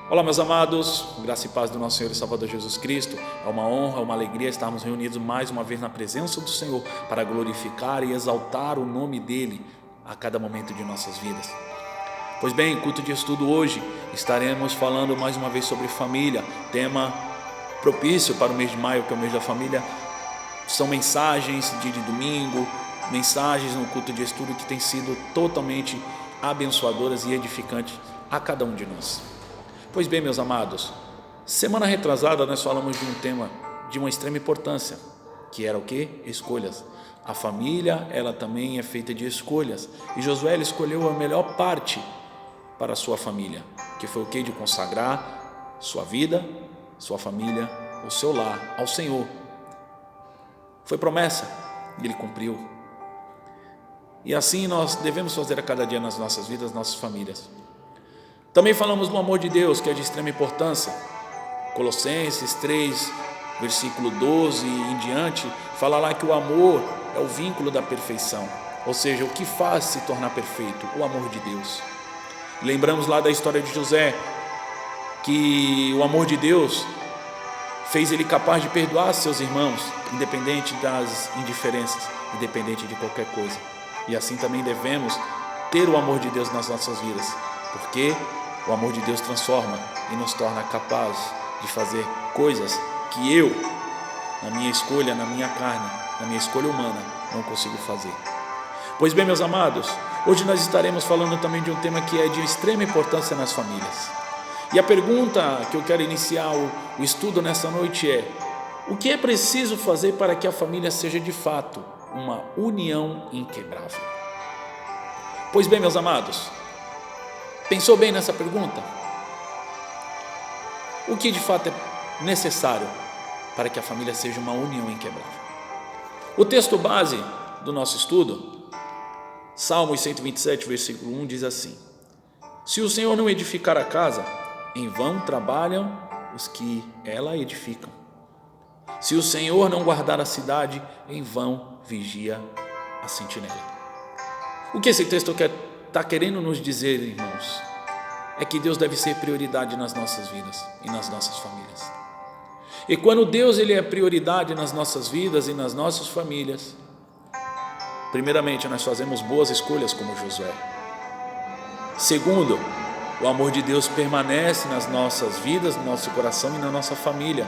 Olá, meus amados, graça e paz do nosso Senhor e Salvador Jesus Cristo. É uma honra, é uma alegria estarmos reunidos mais uma vez na presença do Senhor para glorificar e exaltar o nome dEle a cada momento de nossas vidas. Pois bem, culto de estudo hoje, estaremos falando mais uma vez sobre família, tema propício para o mês de maio, que é o mês da família. São mensagens de domingo, mensagens no culto de estudo que têm sido totalmente abençoadoras e edificantes a cada um de nós. Pois bem, meus amados, semana retrasada nós falamos de um tema de uma extrema importância, que era o quê? Escolhas. A família, ela também é feita de escolhas, e Josué escolheu a melhor parte para a sua família, que foi o quê? De consagrar sua vida, sua família, o seu lar ao Senhor. Foi promessa e ele cumpriu. E assim nós devemos fazer a cada dia nas nossas vidas, nossas famílias. Também falamos do amor de Deus, que é de extrema importância. Colossenses 3, versículo 12 e em diante, fala lá que o amor é o vínculo da perfeição, ou seja, o que faz se tornar perfeito, o amor de Deus. Lembramos lá da história de José, que o amor de Deus fez ele capaz de perdoar seus irmãos, independente das indiferenças, independente de qualquer coisa. E assim também devemos ter o amor de Deus nas nossas vidas, porque o amor de Deus transforma e nos torna capazes de fazer coisas que eu, na minha escolha, na minha carne, na minha escolha humana, não consigo fazer. Pois bem, meus amados, hoje nós estaremos falando também de um tema que é de extrema importância nas famílias. E a pergunta que eu quero iniciar o estudo nessa noite é: o que é preciso fazer para que a família seja de fato uma união inquebrável? Pois bem, meus amados, pensou bem nessa pergunta? O que de fato é necessário para que a família seja uma união inquebrável? O texto base do nosso estudo, Salmos 127, versículo 1, diz assim: se o Senhor não edificar a casa, em vão trabalham os que ela edificam. Se o Senhor não guardar a cidade, em vão vigia a sentinela. O que esse texto está querendo nos dizer, irmãos, é que Deus deve ser prioridade nas nossas vidas e nas nossas famílias. E quando Deus ele é prioridade nas nossas vidas e nas nossas famílias, primeiramente nós fazemos boas escolhas como Josué. Segundo, o amor de Deus permanece nas nossas vidas, no nosso coração e na nossa família.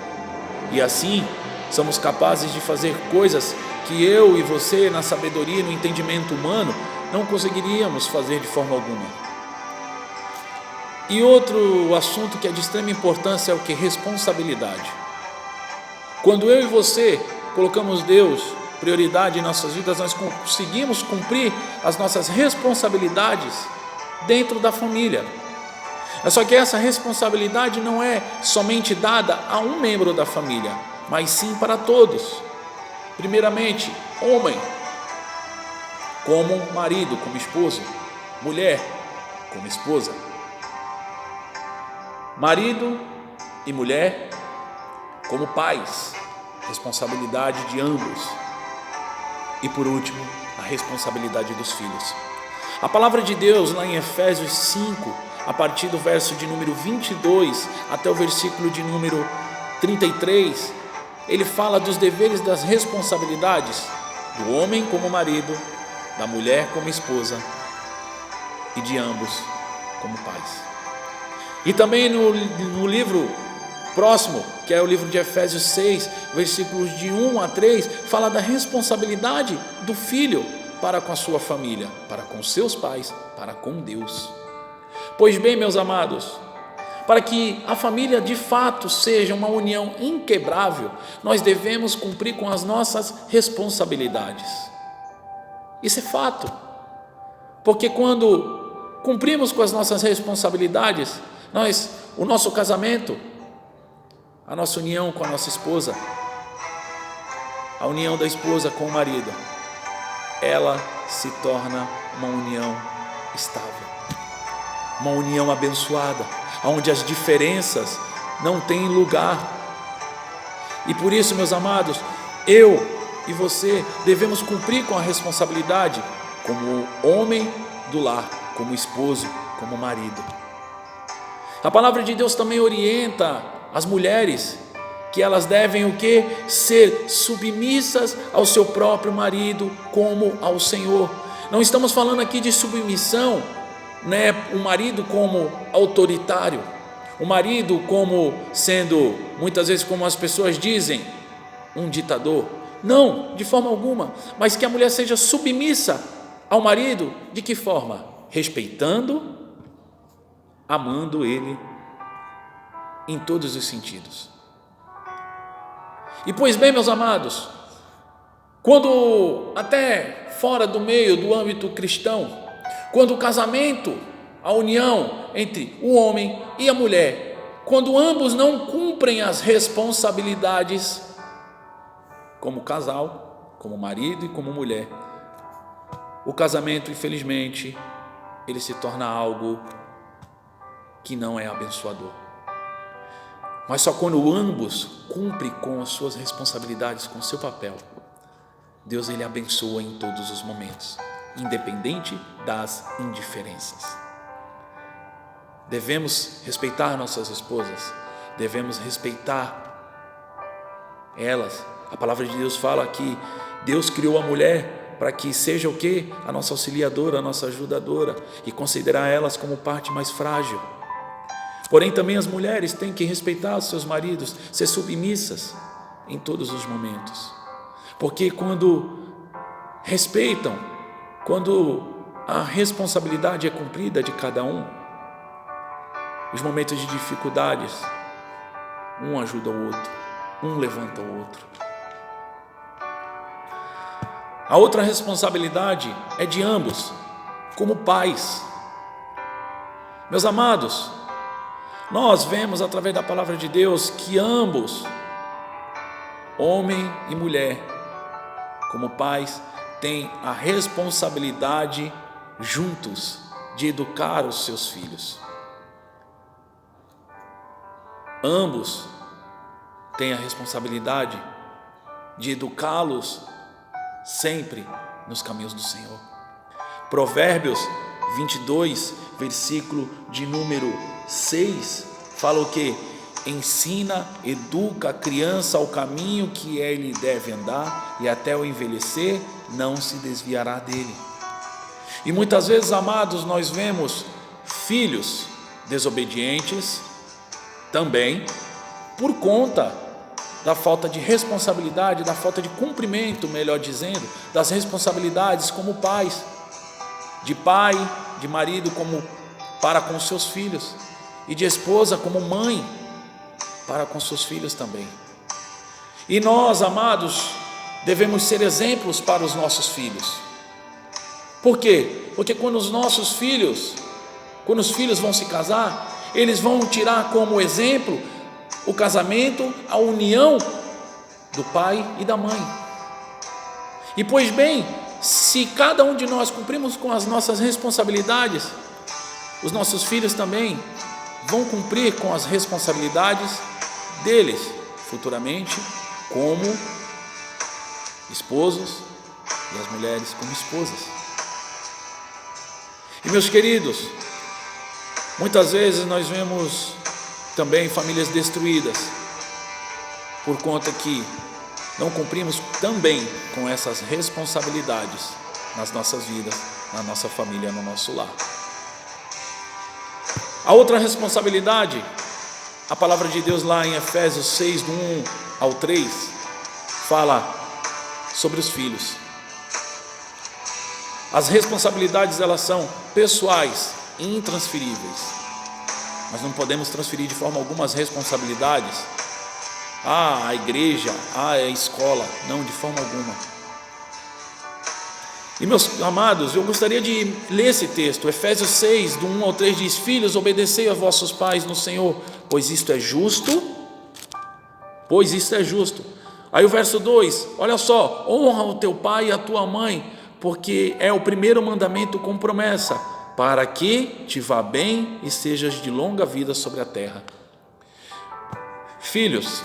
E assim somos capazes de fazer coisas que eu e você, na sabedoria e no entendimento humano, não conseguiríamos fazer de forma alguma. E outro assunto que é de extrema importância é o que? Responsabilidade. Quando eu e você colocamos Deus prioridade em nossas vidas, nós conseguimos cumprir as nossas responsabilidades dentro da família. Só que essa responsabilidade não é somente dada a um membro da família, mas sim para todos. Primeiramente, homem como marido, como esposo, mulher como esposa, marido e mulher como pais, responsabilidade de ambos. E por último, a responsabilidade dos filhos. A palavra de Deus lá em Efésios 5, a partir do verso de número 22 até o versículo de número 33, ele fala dos deveres, das responsabilidades do homem como marido, da mulher como esposa e de ambos como pais. E também no livro próximo, que é o livro de Efésios 6, versículos de 1 a 3, fala da responsabilidade do filho para com a sua família, para com seus pais, para com Deus. Pois bem, meus amados, para que a família de fato seja uma união inquebrável, nós devemos cumprir com as nossas responsabilidades. Isso é fato, porque quando cumprimos com as nossas responsabilidades, o nosso casamento, a nossa união com a nossa esposa, a união da esposa com o marido, ela se torna uma união estável, uma união abençoada, onde as diferenças não têm lugar. E por isso, meus amados, eu e você devemos cumprir com a responsabilidade como homem do lar, como esposo, como marido. A palavra de Deus também orienta as mulheres que elas devem o quê? Ser submissas ao seu próprio marido como ao Senhor. Não estamos falando aqui de submissão, né? O marido como autoritário, o marido como sendo, muitas vezes como as pessoas dizem, um ditador. Não, de forma alguma, mas que a mulher seja submissa ao marido. De que forma? Respeitando, amando ele em todos os sentidos. E pois bem, meus amados, quando até fora do meio do âmbito cristão, quando o casamento, a união entre o homem e a mulher, quando ambos não cumprem as responsabilidades como casal, como marido e como mulher, o casamento, infelizmente, ele se torna algo que não é abençoador. Mas só quando ambos cumprem com as suas responsabilidades, com o seu papel, Deus ele abençoa em todos os momentos, independente das indiferenças. Devemos respeitar nossas esposas, devemos respeitar elas. A palavra de Deus fala que Deus criou a mulher para que seja o quê? A nossa auxiliadora, a nossa ajudadora, e considerar elas como parte mais frágil. Porém, também as mulheres têm que respeitar os seus maridos, ser submissas em todos os momentos. Porque quando respeitam, quando a responsabilidade é cumprida de cada um, os momentos de dificuldades, um ajuda o outro, um levanta o outro. A outra responsabilidade é de ambos, como pais. Meus amados, nós vemos através da palavra de Deus que ambos, homem e mulher, como pais, têm a responsabilidade juntos de educar os seus filhos. Ambos têm a responsabilidade de educá-los sempre nos caminhos do Senhor. Provérbios 22, versículo de número 6, fala o que? Ensina, educa a criança ao caminho que ele deve andar, e até o envelhecer não se desviará dele. E muitas vezes, amados, nós vemos filhos desobedientes também por conta da falta de responsabilidade, da falta de cumprimento, melhor dizendo, das responsabilidades como pais, de pai, de marido como para com seus filhos, e de esposa como mãe para com seus filhos também. E nós, amados, devemos ser exemplos para os nossos filhos. Por quê? Porque quando os filhos vão se casar, eles vão tirar como exemplo o casamento, a união do pai e da mãe. E pois bem, se cada um de nós cumprimos com as nossas responsabilidades, os nossos filhos também vão cumprir com as responsabilidades deles futuramente, como esposos, e as mulheres como esposas. E meus queridos, muitas vezes nós vemos também famílias destruídas por conta que não cumprimos também com essas responsabilidades nas nossas vidas, na nossa família, no nosso lar. A outra responsabilidade, a palavra de Deus lá em Efésios 6, do 1 ao 3, fala sobre os filhos. As responsabilidades, elas são pessoais e intransferíveis. Nós não podemos transferir de forma alguma as responsabilidades à igreja, à escola, não, de forma alguma. E meus amados, eu gostaria de ler esse texto, Efésios 6, do 1 ao 3 diz: Filhos, obedecei a vossos pais no Senhor, pois isto é justo. Aí o verso 2, olha só: honra o teu pai e a tua mãe, porque é o primeiro mandamento com promessa, para que te vá bem e sejas de longa vida sobre a terra. Filhos,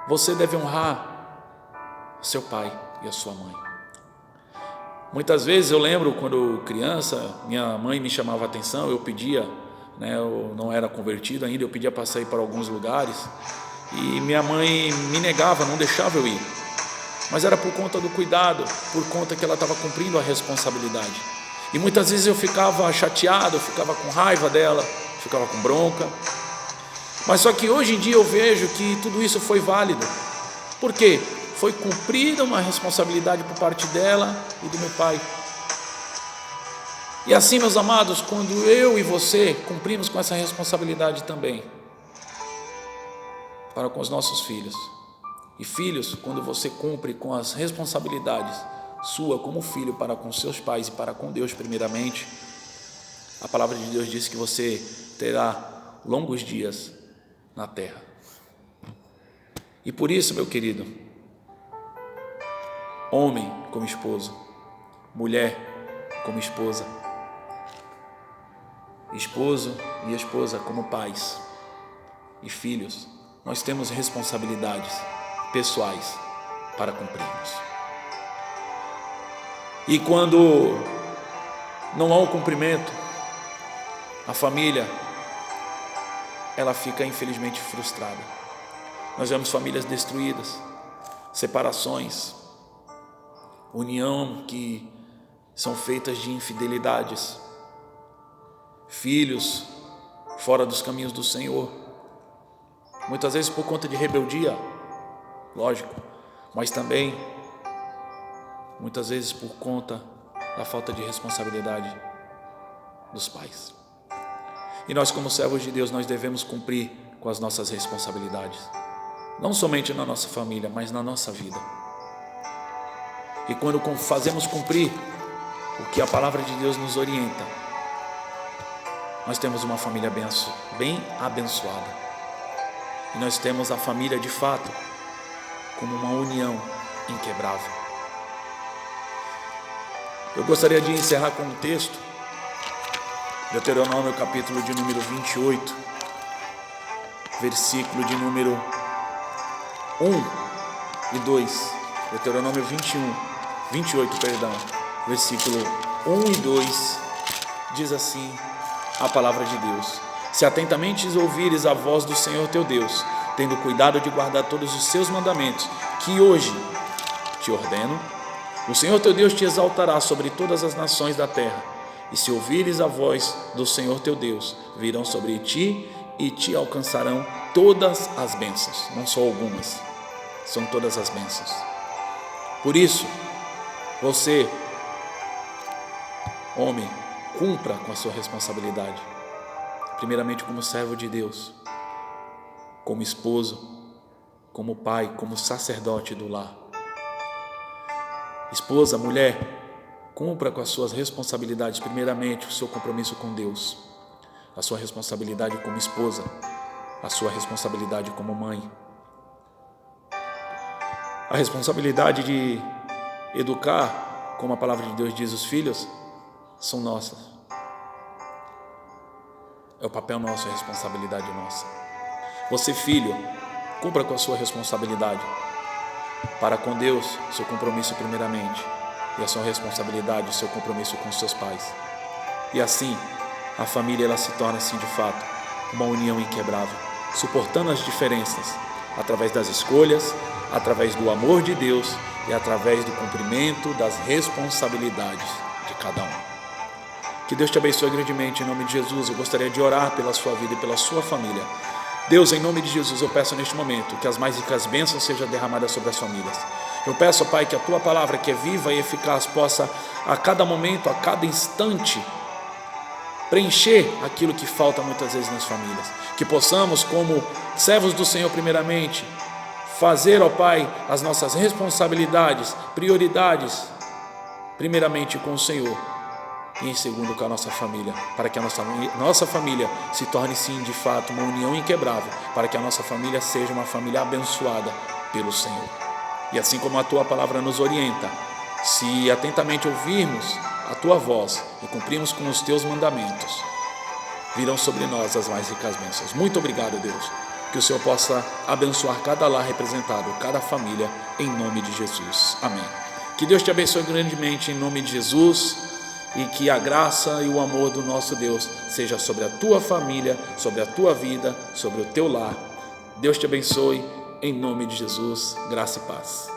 você deve honrar seu pai e a sua mãe. Muitas vezes eu lembro quando criança, minha mãe me chamava a atenção, eu pedia né? Eu não era convertido ainda, eu pedia para sair para alguns lugares e minha mãe me negava, não deixava eu ir. Mas era por conta do cuidado, por conta que ela estava cumprindo a responsabilidade. E muitas vezes eu ficava chateado, eu ficava com raiva dela, ficava com bronca. Mas só que hoje em dia eu vejo que tudo isso foi válido. Por quê? Foi cumprida uma responsabilidade por parte dela e do meu pai. E assim, meus amados, quando eu e você cumprimos com essa responsabilidade também, para com os nossos filhos, e filhos, quando você cumpre com as responsabilidades sua como filho para com seus pais e para com Deus primeiramente, a palavra de Deus diz que você terá longos dias na terra. E por isso, meu querido, homem como esposo, mulher como esposa, esposo e esposa como pais e filhos, nós temos responsabilidades pessoais para cumprirmos. E quando não há o cumprimento, a família, ela fica infelizmente frustrada. Nós vemos famílias destruídas, separações, união que são feitas de infidelidades, filhos fora dos caminhos do Senhor, muitas vezes por conta de rebeldia, lógico, mas também muitas vezes por conta da falta de responsabilidade dos pais. E nós, como servos de Deus, nós devemos cumprir com as nossas responsabilidades, não somente na nossa família, mas na nossa vida. E quando fazemos cumprir o que a palavra de Deus nos orienta, nós temos uma família bem abençoada. E nós temos a família de fato como uma união inquebrável. Eu gostaria de encerrar com um texto, Deuteronômio capítulo de número 28, versículo de número 1 e 2. Deuteronômio 28, versículo 1 e 2, diz assim a palavra de Deus: se atentamente ouvires a voz do Senhor teu Deus, tendo cuidado de guardar todos os seus mandamentos, que hoje te ordeno, o Senhor teu Deus te exaltará sobre todas as nações da terra. E se ouvires a voz do Senhor teu Deus, virão sobre ti e te alcançarão todas as bênçãos, não só algumas, são todas as bênçãos. Por isso, você, homem, cumpra com a sua responsabilidade, primeiramente como servo de Deus, como esposo, como pai, como sacerdote do lar. Esposa, mulher, cumpra com as suas responsabilidades, primeiramente o seu compromisso com Deus, a sua responsabilidade como esposa, a sua responsabilidade como mãe, a responsabilidade de educar, como a palavra de Deus diz, os filhos, são nossas. É o papel nosso, é a responsabilidade nossa. Você, filho, cumpra com a sua responsabilidade para com Deus, seu compromisso primeiramente, e a sua responsabilidade, o seu compromisso com os seus pais. E assim, a família ela se torna assim de fato uma união inquebrável, suportando as diferenças, através das escolhas, através do amor de Deus e através do cumprimento das responsabilidades de cada um. Que Deus te abençoe grandemente em nome de Jesus. Eu gostaria de orar pela sua vida e pela sua família. Deus, em nome de Jesus, eu peço neste momento que as mais ricas bênçãos sejam derramadas sobre as famílias. Eu peço, Pai, que a Tua palavra, que é viva e eficaz, possa a cada momento, a cada instante, preencher aquilo que falta muitas vezes nas famílias. Que possamos, como servos do Senhor primeiramente, fazer, ó Pai, as nossas responsabilidades, prioridades, primeiramente com o Senhor e em segundo com a nossa família, para que a nossa família se torne sim de fato uma união inquebrável, para que a nossa família seja uma família abençoada pelo Senhor. E assim como a Tua palavra nos orienta, se atentamente ouvirmos a Tua voz e cumprirmos com os Teus mandamentos, virão sobre nós as mais ricas bênçãos. Muito obrigado, Deus, que o Senhor possa abençoar cada lar representado, cada família, em nome de Jesus. Amém. Que Deus te abençoe grandemente em nome de Jesus. e que a graça e o amor do nosso Deus seja sobre a tua família, sobre a tua vida, sobre o teu lar. Deus te abençoe, em nome de Jesus, graça e paz.